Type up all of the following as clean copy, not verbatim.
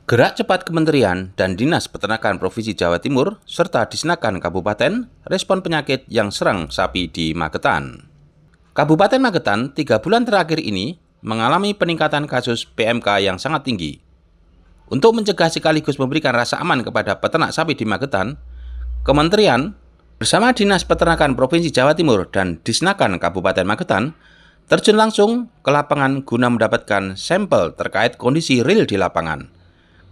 Gerak cepat Kementerian dan Dinas Peternakan Provinsi Jawa Timur serta Disnakan Kabupaten respon penyakit yang serang sapi di Magetan. Kabupaten Magetan 3 bulan terakhir ini mengalami peningkatan kasus PMK yang sangat tinggi. Untuk mencegah sekaligus memberikan rasa aman kepada peternak sapi di Magetan, Kementerian bersama Dinas Peternakan Provinsi Jawa Timur dan Disnakan Kabupaten Magetan terjun langsung ke lapangan guna mendapatkan sampel terkait kondisi real di lapangan.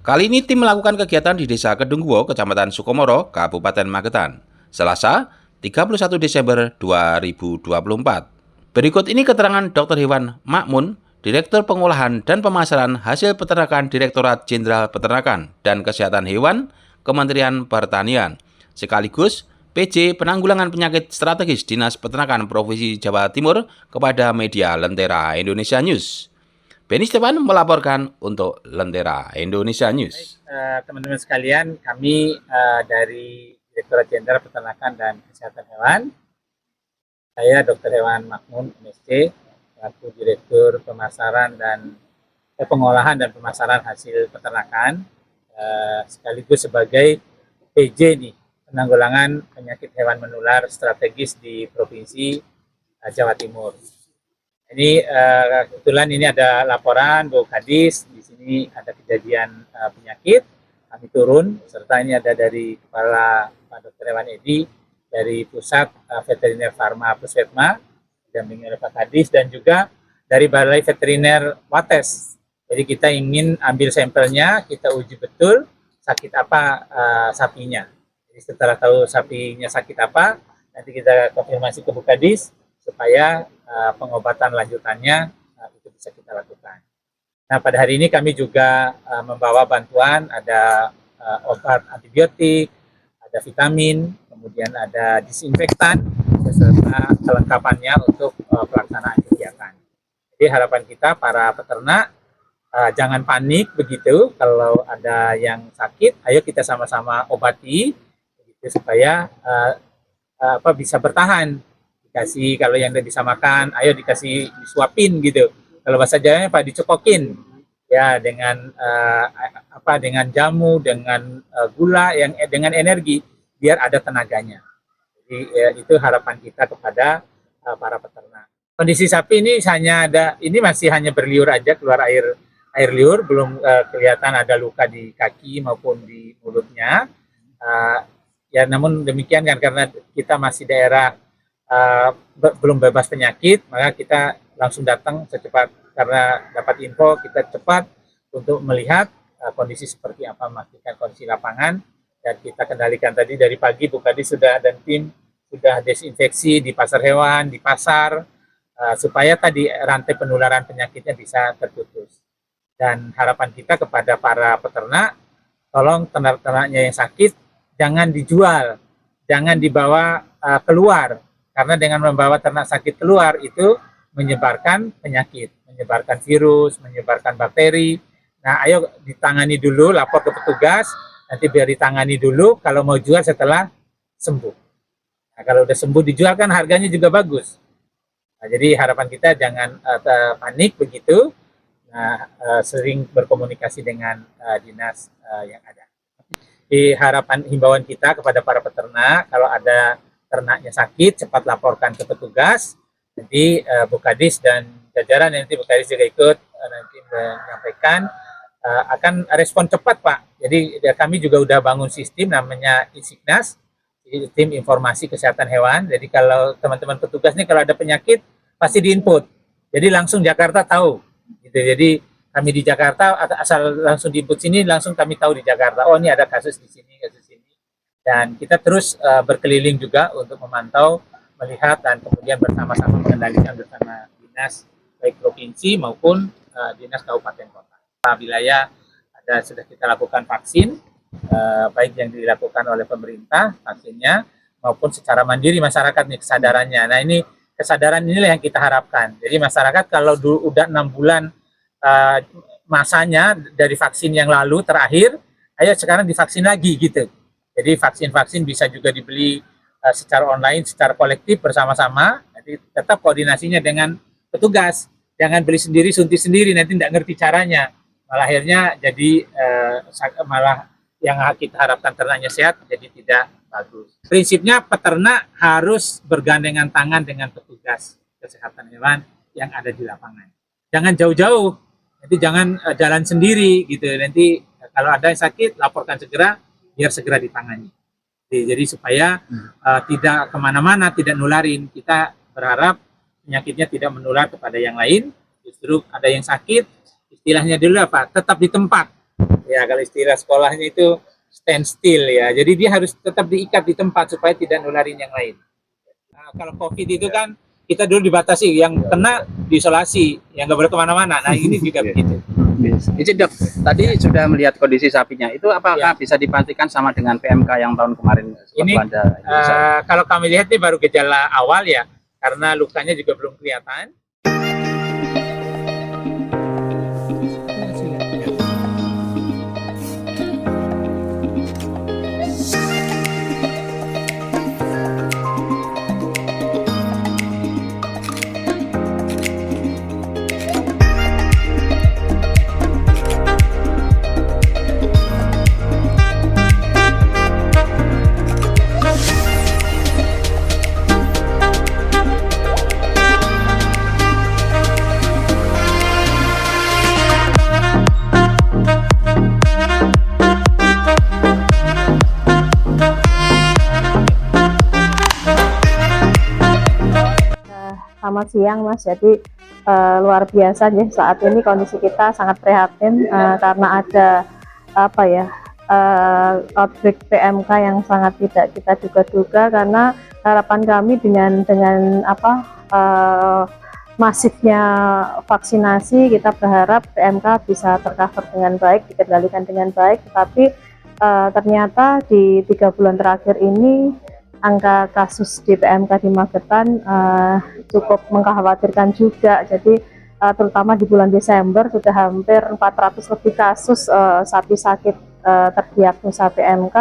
Kali ini tim melakukan kegiatan di Desa Kedungguo, Kecamatan Sukomoro, Kabupaten Magetan, Selasa 31 Desember 2024. Berikut ini keterangan Dr. Hewan Makmun, Direktur Pengolahan dan Pemasaran Hasil Peternakan Direktorat Jenderal Peternakan dan Kesehatan Hewan, Kementerian Pertanian, sekaligus PJ Penanggulangan Penyakit Strategis Dinas Peternakan Provinsi Jawa Timur kepada media Lentera Indonesia News. Benny Stefan melaporkan untuk Lentera Indonesia News. Teman-teman sekalian, kami dari Direktorat Jenderal Peternakan dan Kesehatan Hewan, saya Dr. Hewan Makmun, MSc, selaku Direktur Pemasaran dan Pengolahan dan Pemasaran Hasil Peternakan, sekaligus sebagai PJ nih, Penanggulangan Penyakit Hewan Menular Strategis di Provinsi Jawa Timur. Ini kebetulan ini ada laporan Bu Kadis, di sini ada kejadian penyakit, kami turun, serta ini ada dari Kepala Pak Dr. Hewan Edi, dari Pusat Veteriner Farma Puskesmas, didampingi oleh Pak Kadis, dan juga dari Balai Veteriner Wates. Jadi kita ingin ambil sampelnya, kita uji betul sakit apa sapinya. Jadi setelah tahu sapinya sakit apa, nanti kita konfirmasi ke Bu Kadis, supaya pengobatan lanjutannya itu bisa kita lakukan. Nah, pada hari ini kami juga membawa bantuan, ada obat antibiotik, ada vitamin, kemudian ada disinfektan, beserta kelengkapannya untuk pelaksanaan kegiatan. Jadi harapan kita para peternak, jangan panik begitu, kalau ada yang sakit, ayo kita sama-sama obati, begitu, supaya bisa bertahan. Dikasih, kalau yang tidak bisa makan, ayo dikasih disuapin gitu. Kalau bahasa Jawanya Pak dicokokin, ya dengan dengan jamu, dengan gula yang dengan energi, biar ada tenaganya. Jadi itu harapan kita kepada para peternak. Kondisi sapi ini masih hanya berliur aja, keluar air liur, belum kelihatan ada luka di kaki maupun di mulutnya. Ya namun demikian kan, karena kita masih daerah belum bebas penyakit, maka kita langsung datang secepat, karena dapat info kita cepat untuk melihat kondisi seperti apa, memastikan kondisi lapangan, dan kita kendalikan tadi dari pagi Bu Kadis dan tim sudah desinfeksi di pasar hewan, di pasar, supaya tadi rantai penularan penyakitnya bisa terputus. Dan harapan kita kepada para peternak, tolong ternak-ternaknya yang sakit jangan dijual, jangan dibawa keluar. Karena dengan membawa ternak sakit keluar itu menyebarkan penyakit, menyebarkan virus, menyebarkan bakteri. Nah, ayo ditangani dulu, lapor ke petugas, nanti biar ditangani dulu, kalau mau jual setelah sembuh. Nah, kalau udah sembuh dijual kan harganya juga bagus. Nah, jadi harapan kita jangan panik begitu. Nah, sering berkomunikasi dengan dinas yang ada. Di harapan himbauan kita kepada para peternak, kalau ada ternaknya sakit, cepat laporkan ke petugas. Nanti Bu Kadis dan jajaran, nanti Bu Kadis juga ikut nanti menyampaikan, akan respon cepat Pak. Jadi kami juga udah bangun sistem namanya Insignas, tim informasi kesehatan hewan. Jadi kalau teman-teman petugas nih kalau ada penyakit pasti diinput. Jadi langsung Jakarta tahu. Gitu. Jadi kami di Jakarta asal langsung diinput sini, langsung kami tahu di Jakarta. Oh ini ada kasus di sini, kasus ini. Dan kita terus berkeliling juga untuk memantau, melihat, dan kemudian bersama-sama mengendalikan bersama dinas baik provinsi maupun dinas kabupaten kota. Wilayah sudah kita lakukan vaksin, baik yang dilakukan oleh pemerintah vaksinnya maupun secara mandiri masyarakat nih kesadarannya. Nah ini kesadaran inilah yang kita harapkan. Jadi masyarakat kalau udah 6 bulan uh, masanya dari vaksin yang lalu terakhir, ayo sekarang divaksin lagi gitu. Jadi vaksin-vaksin bisa juga dibeli secara online, secara kolektif bersama-sama. Nanti tetap koordinasinya dengan petugas. Jangan beli sendiri, suntik sendiri, nanti tidak ngerti caranya. Malah akhirnya jadi malah yang kita harapkan ternaknya sehat jadi tidak bagus. Prinsipnya peternak harus bergandengan tangan dengan petugas kesehatan hewan yang ada di lapangan. Jangan jauh-jauh, nanti jangan jalan sendiri gitu. Nanti kalau ada yang sakit, laporkan segera biar segera ditangani. Jadi supaya tidak kemana-mana, tidak nularin. Kita berharap penyakitnya tidak menular kepada yang lain. Justru ada yang sakit, istilahnya dulu apa? Tetap di tempat. Ya kalau istilah sekolahnya itu stand still ya. Jadi dia harus tetap diikat di tempat supaya tidak nularin yang lain. Nah, kalau COVID itu kan kita dulu dibatasi, yang kena diisolasi, yang nggak boleh kemana-mana. Nah ini juga begitu. Izin Dok, tadi sudah melihat kondisi sapinya, itu apakah bisa dipastikan sama dengan PMK yang tahun kemarin? Ini kalau kami lihat ini baru gejala awal ya, karena lukanya juga belum kelihatan. Selamat siang Mas, jadi luar biasa ya saat ini kondisi kita sangat prihatin karena ada outbreak PMK yang sangat tidak kita duga-duga, karena harapan kami dengan masifnya vaksinasi kita berharap PMK bisa tercover dengan baik, dikendalikan dengan baik, tetapi ternyata di 3 bulan terakhir ini angka kasus di PMK di Magetan cukup mengkhawatirkan juga. Jadi terutama di bulan Desember sudah hampir 400 lebih kasus sapi sakit terdiagnosa PMK,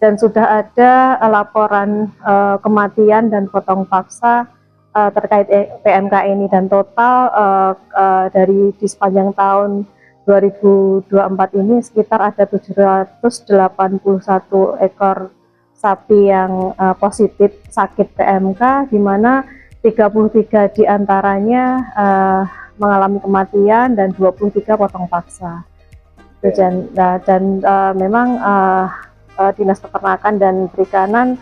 dan sudah ada laporan kematian dan potong paksa terkait PMK ini, dan total dari di sepanjang tahun 2024 ini sekitar ada 781 ekor sapi yang positif sakit PMK, di mana 33 diantaranya mengalami kematian dan 23 potong paksa. Dan memang Dinas Peternakan dan Perikanan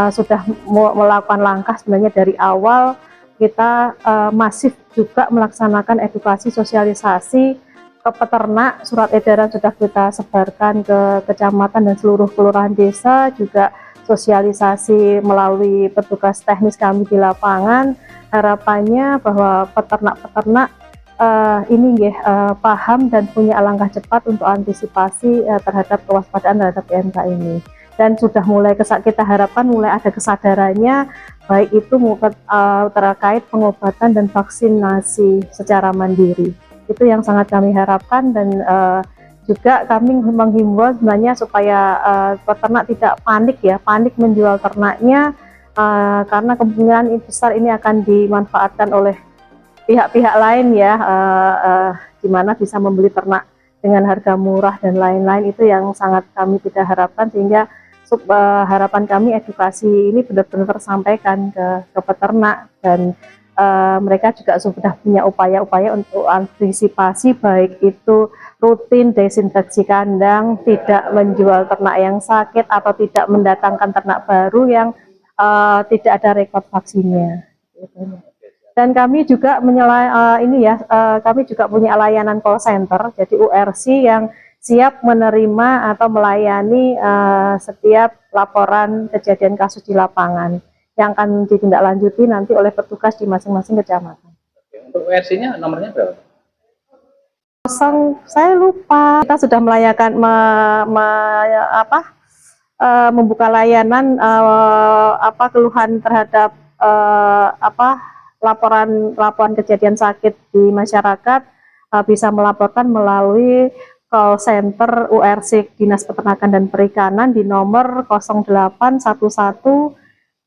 sudah melakukan langkah sebenarnya dari awal. Kita masif juga melaksanakan edukasi sosialisasi ke peternak. Surat edaran sudah kita sebarkan ke kecamatan dan seluruh kelurahan desa, juga sosialisasi melalui petugas teknis kami di lapangan. Harapannya bahwa peternak-peternak ini paham dan punya langkah cepat untuk antisipasi terhadap kewaspadaan terhadap PMK ini, dan sudah mulai kita harapkan mulai ada kesadarannya, baik itu terkait pengobatan dan vaksinasi secara mandiri. Itu yang sangat kami harapkan, dan juga kami menghimbau sebenarnya supaya peternak tidak panik menjual ternaknya, karena kemungkinan besar ini akan dimanfaatkan oleh pihak-pihak lain ya, di mana bisa membeli ternak dengan harga murah dan lain-lain. Itu yang sangat kami tidak harapkan, sehingga harapan kami edukasi ini benar-benar tersampaikan ke peternak, dan mereka juga sudah punya upaya-upaya untuk antisipasi, baik itu rutin desinfeksi kandang, tidak menjual ternak yang sakit, atau tidak mendatangkan ternak baru yang tidak ada rekod vaksinnya. Dan kami juga kami juga punya layanan call center, jadi URC yang siap menerima atau melayani setiap laporan kejadian kasus di lapangan yang akan ditindaklanjuti nanti oleh petugas di masing-masing kecamatan. Untuk URC-nya nomornya berapa? Saya lupa. Kita sudah melayakan membuka layanan keluhan terhadap laporan kejadian sakit di masyarakat bisa melaporkan melalui call center URC Dinas Peternakan dan Perikanan di nomor 0811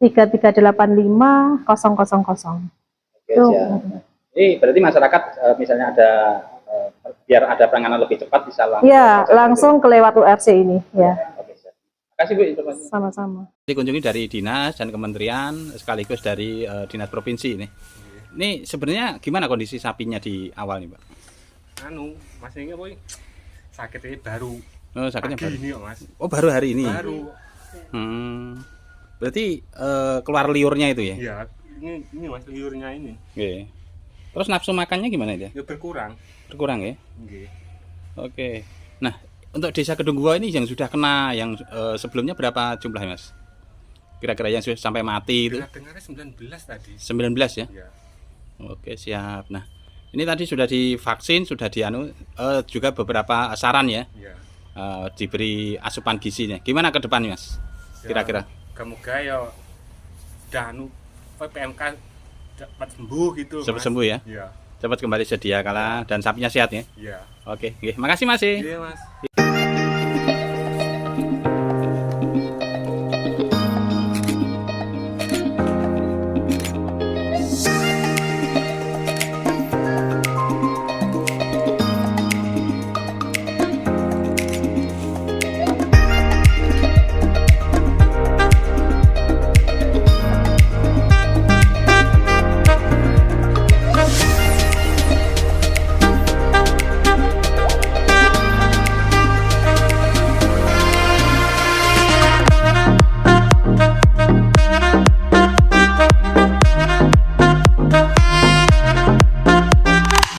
3385 000. Oke, siap. Ini berarti masyarakat misalnya ada biar ada penanganan lebih cepat bisa langsung. Ya, langsung kelewat URC ini ya. Oke, siap. Terima kasih Bu informasinya. Sama-sama. Dikunjungi dari dinas dan kementerian sekaligus dari dinas provinsi ini. Ini sebenarnya gimana kondisi sapinya di awal nih, Pak? Mas ini boy sakitnya baru. Oh, sakitnya baru. Ini, Mas. Oh, baru hari ini. Baru. Berarti keluar liurnya itu ya? Iya, ini Mas liurnya ini. Oke. Terus nafsu makannya gimana itu? Ya berkurang. Berkurang ya? Nggih. Oke. Nah, untuk desa Kedungguwa ini yang sudah kena yang sebelumnya berapa jumlahnya, Mas? Kira-kira yang sudah sampai mati itu? Dengarnya 19 tadi. 19 ya? Iya. Oke, siap. Nah, ini tadi sudah divaksin, sudah juga beberapa saran ya. Iya. Diberi asupan gizinya. Gimana ke depannya, Mas? Kira-kira? Kemudian ya dan PMK cepat sembuh gitu. Cepat Mas. sembuh ya? Iya. Cepat kembali sedia kala dan sapinya sehat ya? Iya. Oke, makasih Mas. Iya, Mas.